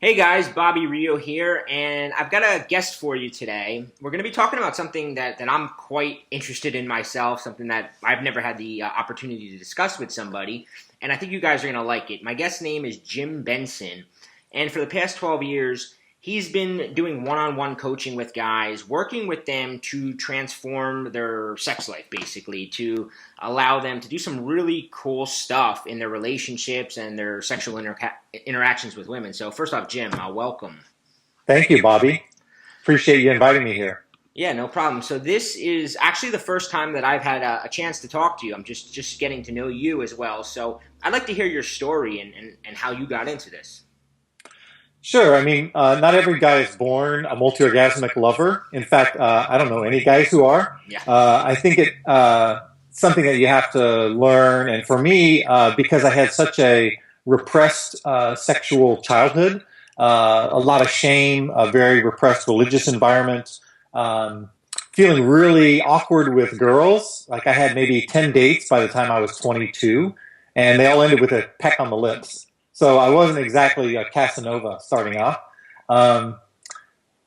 Hey guys, Bobby Rio here, and I've got a guest for you today. We're going to be talking about something that I'm quite interested in myself, something that I've never had the opportunity to discuss with somebody, and I think you guys are going to like it. My guest's name is Jim Benson, and for the past 12 years, he's been doing one-on-one coaching with guys, working with them to transform their sex life, basically, to allow them to do some really cool stuff in their relationships and their sexual interactions with women. So first off, Jim, welcome. Thank you, Bobby. Appreciate you inviting me here. Yeah, no problem. So this is actually the first time that I've had a chance to talk to you. I'm just getting to know you as well. So I'd like to hear your story and how you got into this. Sure. Not every guy is born a multi-orgasmic lover. In fact, I don't know any guys who are. Yeah. I think something that you have to learn. And for me, because I had such a repressed sexual childhood, a lot of shame, a very repressed religious environment, feeling really awkward with girls. Like I had maybe 10 dates by the time I was 22, and they all ended with a peck on the lips. So I wasn't exactly a Casanova starting off. Um,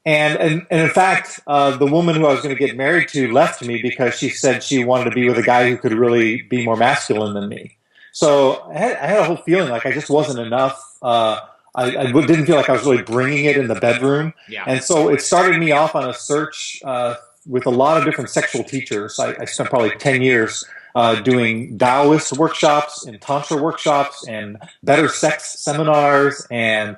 and in fact, the woman who I was going to get married to left me because she said she wanted to be with a guy who could really be more masculine than me. So I had a whole feeling like I just wasn't enough. Didn't feel like I was really bringing it in the bedroom. Yeah. And so it started me off on a search with a lot of different sexual teachers. I spent probably 10 years doing Taoist workshops and Tantra workshops and better sex seminars and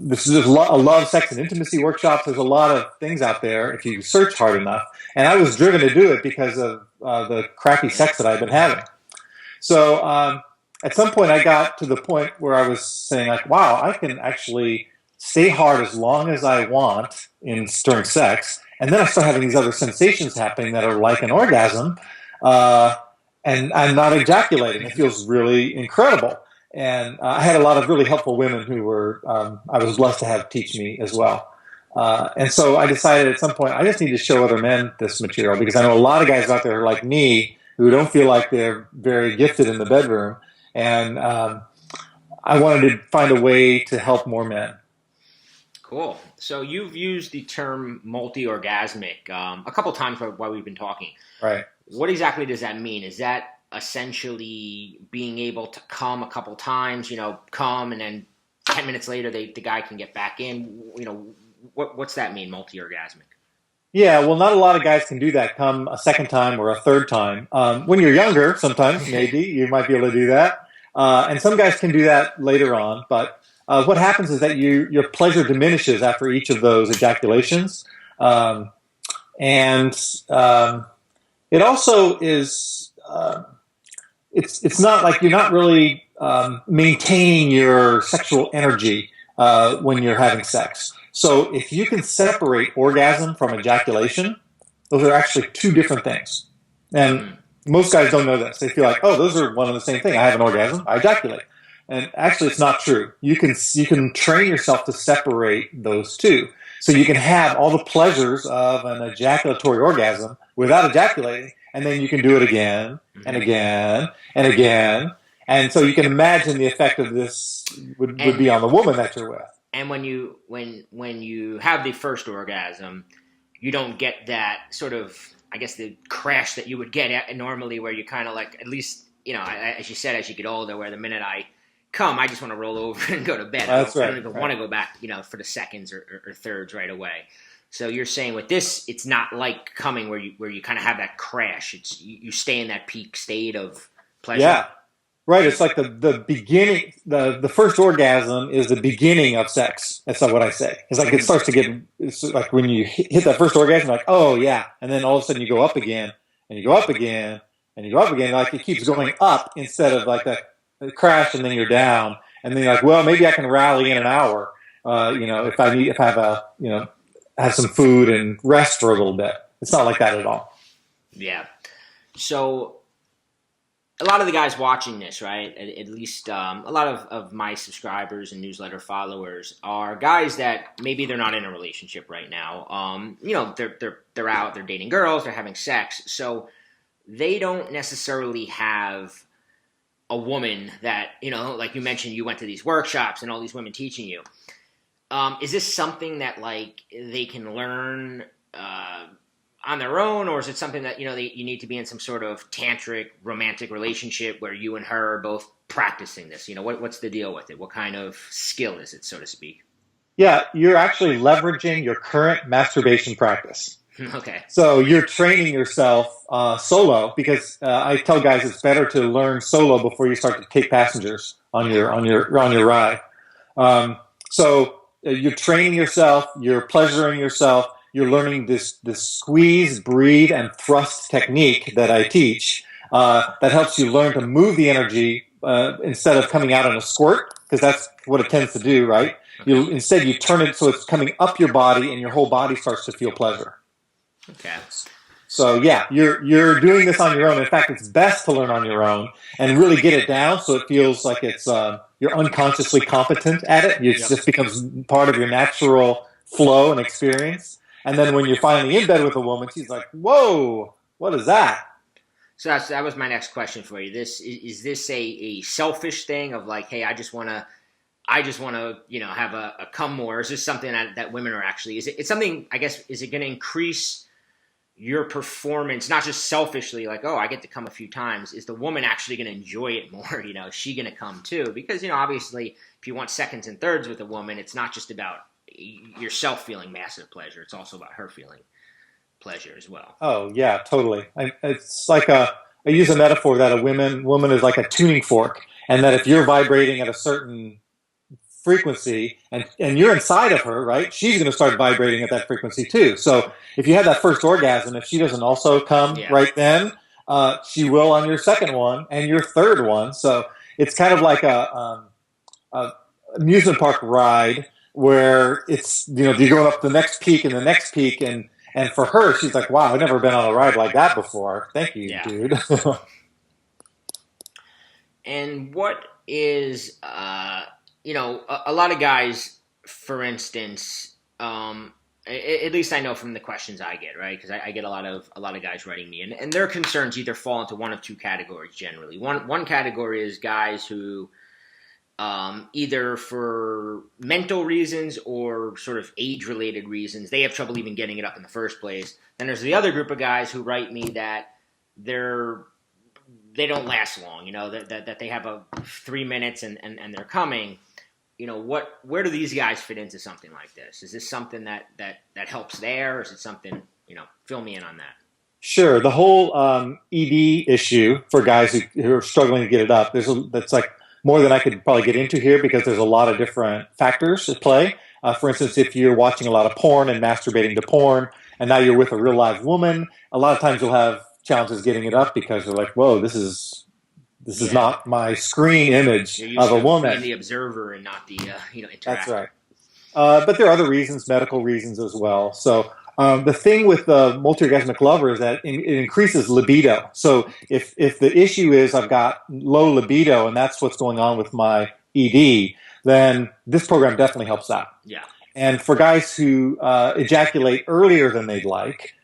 this is a love, sex, and intimacy workshops. There's a lot of things out there if you search hard enough. And I was driven to do it because of the crappy sex that I've been having. So at some point I got to the point where I was saying like, wow, I can actually stay hard as long as I want during sex. And then I start having these other sensations happening that are like an orgasm. Uh, and I'm not ejaculating. It feels really incredible. And I had a lot of really helpful women who were, I was blessed to have teach me as well. And so I decided at some point, I just need to show other men this material because I know a lot of guys out there like me who don't feel like they're very gifted in the bedroom. And I wanted to find a way to help more men. Cool. So you've used the term multi-orgasmic a couple times while we've been talking. Right. What exactly does that mean? Is that essentially being able to come a couple times, come and then 10 minutes later the guy can get back in? What's that mean, multi-orgasmic? Yeah, well, not a lot of guys can do that come a second time or a third time. When you're younger, sometimes maybe you might be able to do that. And some guys can do that later on. But what happens is that your pleasure diminishes after each of those ejaculations. And it also is, it's not like you're not really maintaining your sexual energy when you're having sex. So if you can separate orgasm from ejaculation, those are actually two different things. And most guys don't know this. They feel like, oh, those are one and the same thing. I have an orgasm, I ejaculate. And actually, it's not true. You can train yourself to separate those two. So you can have all the pleasures of an ejaculatory orgasm without ejaculating, and then you can do it again and again and again. And so you can imagine the effect of this would be on the woman that you're with. And when you have the first orgasm, you don't get that sort of, I guess, the crash that you would get normally, where you kind of like, at least, as you said, as you get older, where the minute I come, I just want to roll over and go to bed. That's right. I don't even want to go back, for the seconds or thirds right away. So you're saying with this, it's not like coming where you kind of have that crash. It's you stay in that peak state of pleasure. Yeah. Right, it's like the beginning, the first orgasm is the beginning of sex. That's not what I say. It's like it starts to get, it's like when you hit that first orgasm, like, oh yeah, and then all of a sudden you go up again, and you go up again, and you go up again, like it keeps going up instead of like that crash and then you're down, and then you're like, well, maybe I can rally in an hour, if I have some food and rest for a little bit. It's not like that at all. Yeah. So a lot of the guys watching this, right, at least a lot of my subscribers and newsletter followers are guys that maybe they're not in a relationship right now. They're out, they're dating girls, they're having sex, so they don't necessarily have a woman that, like you mentioned, you went to these workshops and all these women teaching you. Is this something that like they can learn on their own, or is it something that you need to be in some sort of tantric romantic relationship where you and her are both practicing this? What's the deal with it? What kind of skill is it, so to speak? Yeah, you're actually leveraging your current masturbation practice. Okay. So you're training yourself solo because I tell guys it's better to learn solo before you start to take passengers on your ride. So you're training yourself, you're pleasuring yourself, you're learning this squeeze, breathe, and thrust technique that I teach that helps you learn to move the energy instead of coming out in a squirt, because that's what it tends to do, right? Instead, you turn it so it's coming up your body and your whole body starts to feel pleasure. Okay. So yeah, you're doing this on your own. In fact, it's best to learn on your own and really get it down so it feels like it's you're unconsciously competent at it. It just becomes part of your natural flow and experience. And then when you're finally in bed with a woman, she's like, "Whoa, what is that?" So that was my next question for you. Is this a selfish thing of like, hey, I just want to have a come more? Is this something that women are actually? It's something, I guess? Is it going to increase your performance, not just selfishly, like, oh, I get to come a few times? Is the woman actually going to enjoy it more? Is she going to come too? Because, obviously, if you want seconds and thirds with a woman, it's not just about yourself feeling massive pleasure. It's also about her feeling pleasure as well. Oh, yeah, totally. It's like I use a metaphor that a woman is like a tuning fork, and that if you're vibrating at a certain frequency and you're inside of her, right, she's going to start vibrating at that frequency too. So if you have that first orgasm, if she doesn't also come right then, she will on your second one and your third one. So it's kind of like a amusement park ride where it's, you're going up the next peak and the next peak, and for her, she's like, wow, I've never been on a ride like that before. Thank you, dude. And what is a lot of guys, for instance, at least I know from the questions I get, right? Because I get a lot of guys writing me, and their concerns either fall into one of two categories generally. One category is guys who, either for mental reasons or sort of age-related reasons, they have trouble even getting it up in the first place. Then there's the other group of guys who write me that they don't last long, that they have 3 minutes and they're coming. Where do these guys fit into something like this? Is this something that helps there? Or is it something, fill me in on that? Sure. The whole ED issue for guys who are struggling to get it up, that's like more than I could probably get into here, because there's a lot of different factors at play. For instance, if you're watching a lot of porn and masturbating to porn, and now you're with a real live woman, a lot of times you'll have challenges getting it up because they're like, whoa, this is not my screen image of a woman. Being the observer and not the interactor. That's right. But there are other reasons, medical reasons as well. So the thing with the multi-orgasmic lover is that it increases libido. So if the issue is I've got low libido and that's what's going on with my ED, then this program definitely helps out. Yeah. And for guys who ejaculate earlier than they'd like,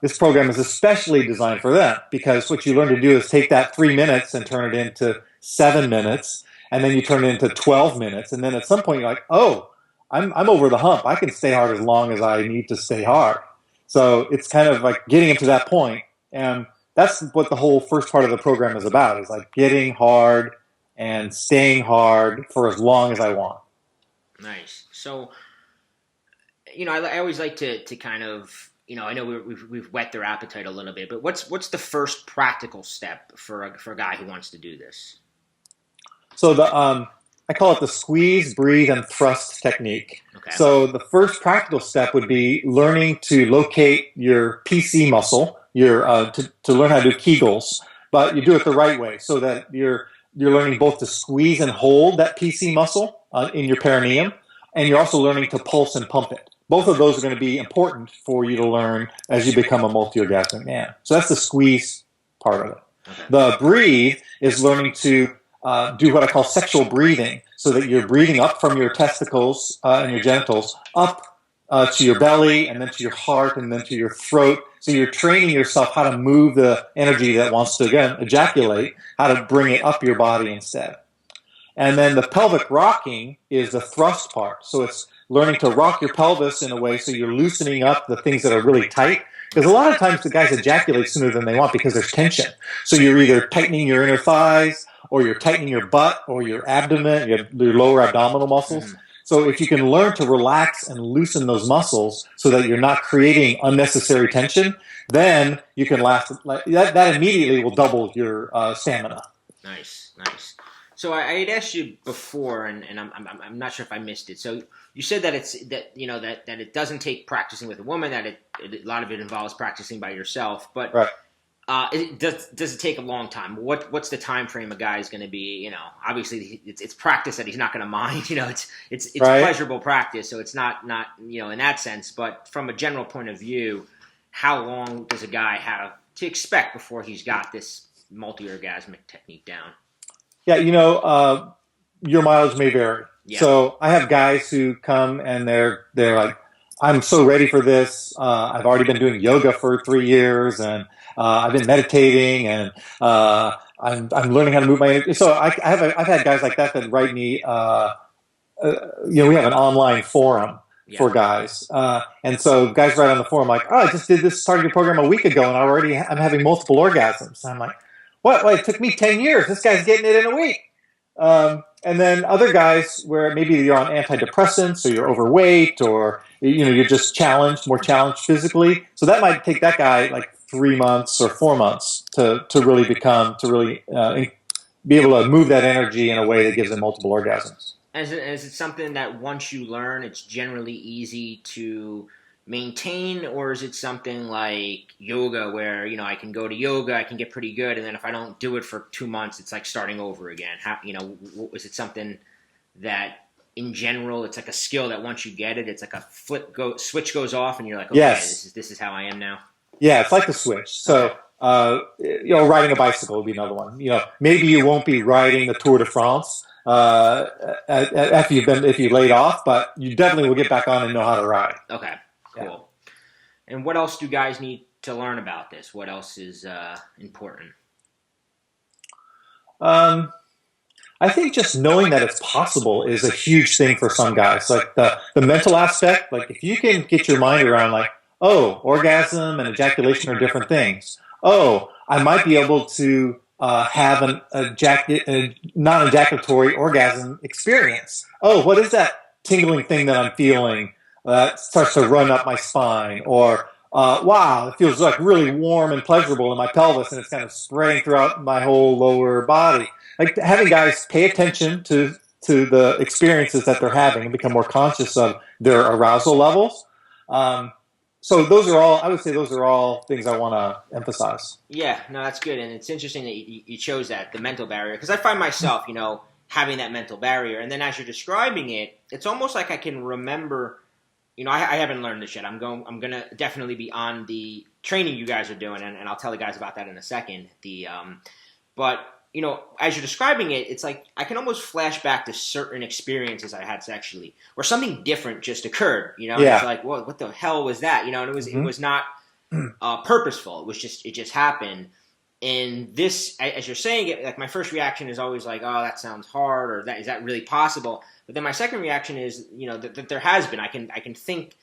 this program is especially designed for them, because what you learn to do is take that 3 minutes and turn it into 7 minutes, and then you turn it into 12 minutes, and then at some point you're like, oh, I'm over the hump. I can stay hard as long as I need to stay hard. So it's kind of like getting into that point, and that's what the whole first part of the program is about, is like getting hard and staying hard for as long as I want. Nice. So, I always like to kind of, I know we've whet their appetite a little bit, but what's the first practical step for a guy who wants to do this? So I call it the squeeze, breathe, and thrust technique. Okay. So the first practical step would be learning to locate your PC muscle, to learn how to do Kegels, but you do it the right way, so that you're learning both to squeeze and hold that PC muscle in your perineum, and you're also learning to pulse and pump it. Both of those are going to be important for you to learn as you become a multi-orgasmic man. So that's the squeeze part of it. Okay. The breathe is learning to do what I call sexual breathing, so that you're breathing up from your testicles and your genitals up to your belly, and then to your heart, and then to your throat. So you're training yourself how to move the energy that wants to, again, ejaculate, how to bring it up your body instead. And then the pelvic rocking is the thrust part. So it's learning to rock your pelvis in a way so you're loosening up the things that are really tight. Because a lot of times the guys ejaculate sooner than they want because there's tension. So you're either tightening your inner thighs, or you're tightening your butt, or your abdomen, your lower abdominal muscles. So if you can learn to relax and loosen those muscles so that you're not creating unnecessary tension, then you can last. That immediately will double your stamina. Nice, nice. So I had asked you before, and I'm not sure if I missed it. So you said that that it doesn't take practicing with a woman, that a lot of it involves practicing by yourself. But right. Does it take a long time? What's the time frame a guy is going to be? Obviously it's practice that he's not going to mind. It's right. pleasurable practice, so it's not in that sense. But from a general point of view, how long does a guy have to expect before he's got this multi-orgasmic technique down? Yeah, your mileage may vary. Yeah. So I have guys who come and they're like, I'm so ready for this. I've already been doing yoga for 3 years, and I've been meditating, and I'm learning how to move my energy. So I've had guys like that write me. We have an online forum for guys, and so guys write on the forum like, "Oh, I just did this targeted program a week ago, and I'm having multiple orgasms." And I'm like, "What? Well, it took me 10 years. This guy's getting it in a week." And then other guys where maybe you're on antidepressants, or you're overweight, or you're just more challenged physically. So that might take that guy like 3 months or 4 months to really be able to move that energy in a way that gives him multiple orgasms. Is it something that once you learn, it's generally easy to maintain, or is it something like yoga where I can go to yoga, I can get pretty good, and then if I don't do it for 2 months, it's like starting over again? Is it something that in general it's like a skill that once you get it, it's like a switch goes off and you're like, okay, yes, this is how I am now? Yeah, it's like the switch. So riding a bicycle would be another one. Maybe you won't be riding the Tour de France if you laid off, but you definitely will get back on and know how to ride. Okay. Cool. Yeah. And what else do guys need to learn about this? What else is important? I think just knowing that it's possible is a huge thing for some guys. Like the mental aspect, like if you can get your mind around like, oh, orgasm and ejaculation are different things. Oh, I might be able to have a non-ejaculatory orgasm experience. Oh, what is that tingling thing that I'm feeling? Starts to run up my spine, or wow, it feels like really warm and pleasurable in my pelvis, and it's kind of spreading throughout my whole lower body. Like having guys pay attention to the experiences that they're having and become more conscious of their arousal levels. So I would say those are all things I want to emphasize. Yeah, no, that's good. And it's interesting that you chose that, the mental barrier, because I find myself, having that mental barrier. And then as you're describing it, it's almost like I can remember. I haven't learned this yet. I'm going to definitely be on the training you guys are doing, and I'll tell the guys about that in a second. But as you're describing it, it's like I can almost flash back to certain experiences I had sexually, where something different just occurred. Yeah. It's like, well, what the hell was that? And it was not purposeful. It just happened. And this, as you're saying it, like my first reaction is always like, oh, that sounds hard, or is that really possible? But then my second reaction is, that there has been. I can think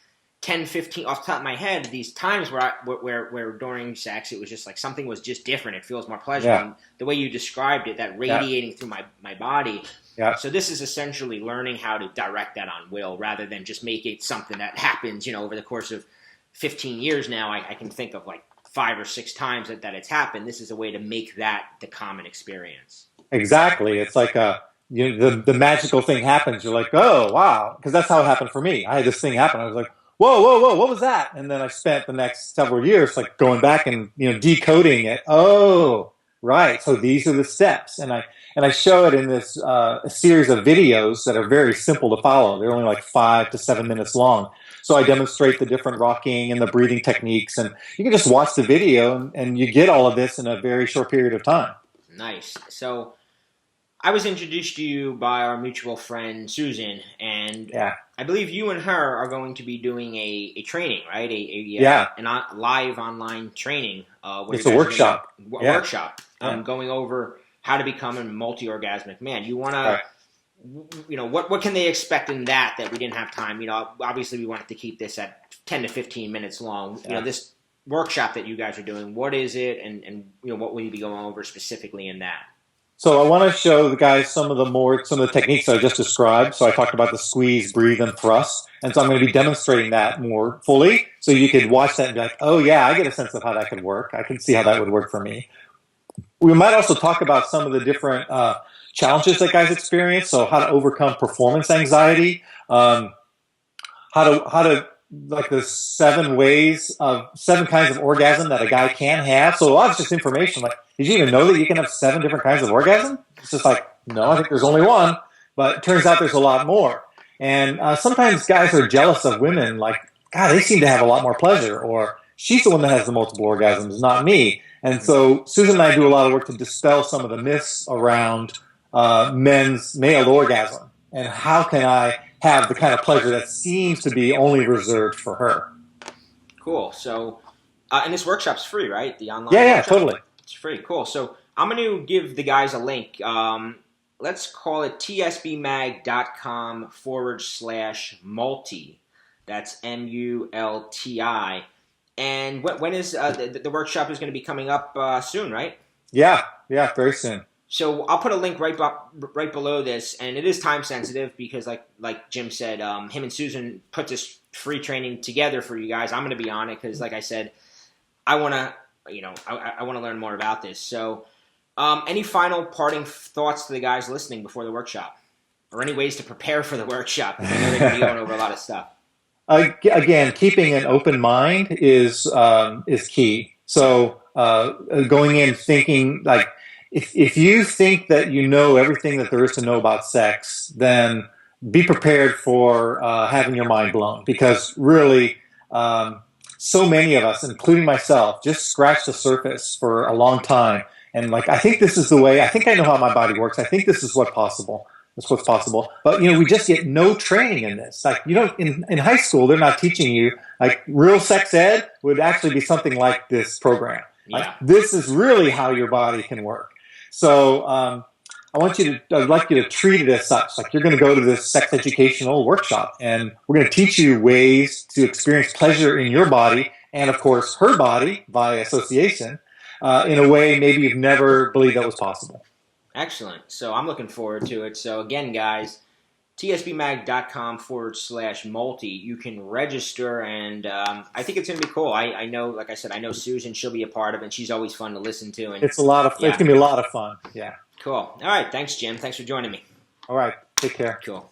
10, 15 off the top of my head these times where during sex it was just like something was just different. It feels more pleasurable. Yeah. And the way you described it, that radiating through my body. Yeah. So this is essentially learning how to direct that on will rather than just make it something that happens. Over the course of 15 years now, I can think of like 5 or 6 times that it's happened. This is a way to make that the common experience. Exactly. It's like the magical thing happens. You're like, oh, wow. Because that's how it happened for me. I had this thing happen. I was like, whoa, what was that? And then I spent the next several years like going back and decoding it. Oh, right. So these are the steps. And I show it in this a series of videos that are very simple to follow. They're only like 5 to 7 minutes long. So I demonstrate the different rocking and the breathing techniques, and you can just watch the video and you get all of this in a very short period of time. Nice. So I was introduced to you by our mutual friend Susan, and I believe you and her are going to be doing a training, right? A live online training. It's a workshop. Workshop. Going over how to become a multi-orgasmic man. You want to what can they expect in that we didn't have time? Obviously we wanted to keep this at 10 to 15 minutes long. Yeah. This workshop that you guys are doing, what is it, and what will you be going over specifically in that? So I want to show the guys some of the techniques I just described. So I talked about the squeeze, breathe, and thrust. And so I'm going to be demonstrating that more fully. So you could watch that and be like, oh yeah, I get a sense of how that could work. I can see how that would work for me. We might also talk about some of the different challenges that guys experience. So how to overcome performance anxiety, how to like the 7 kinds of orgasm that a guy can have. So a lot of just information. Like, did you even know that you can have 7 different kinds of orgasm? It's just like, no, I think there's only one. But it turns out there's a lot more. And sometimes guys are jealous of women. Like, God, they seem to have a lot more pleasure. Or she's the one that has the multiple orgasms, not me. And so Susan and I do a lot of work to dispel some of the myths around men's male orgasm. And how can I have the kind of pleasure that seems to be only reserved for her? Cool. So, and this workshop's free, right? The online Yeah, workshop? totally. It's free. Cool. So I'm going to give the guys a link. Let's call it tsbmag.com/multi. That's MULTI. And when is the workshop is going to be coming up soon, right? Yeah, very soon. So I'll put a link right below this, and it is time sensitive because, like Jim said, him and Susan put this free training together for you guys. I'm going to be on it because, like I said, I want to, I want to learn more about this. So, any final parting thoughts to the guys listening before the workshop, or any ways to prepare for the workshop? I know they're going to be going over a lot of stuff. Again, keeping an open mind is key. So going in thinking like. If you think that you know everything that there is to know about sex, then be prepared for having your mind blown. Because really, so many of us, including myself, just scratch the surface for a long time. And like, I think this is the way. I think I know how my body works. I think this is what's possible. That's what's possible. But we just get no training in this. Like in high school, they're not teaching you. Like real sex ed would actually be something like this program. Like, this is really how your body can work. So I'd like you to treat it as such. Like you're going to go to this sex educational workshop, and we're going to teach you ways to experience pleasure in your body and, of course, her body by association in a way maybe you've never believed that was possible. Excellent. So I'm looking forward to it. So again, guys, tsbmag.com/multi. You can register, and I think it's going to be cool. I know, like I said, I know Susan. She'll be a part of it. And she's always fun to listen to. And it's going to be a lot of fun. Yeah. Cool. All right. Thanks, Jim. Thanks for joining me. All right. Take care. Cool.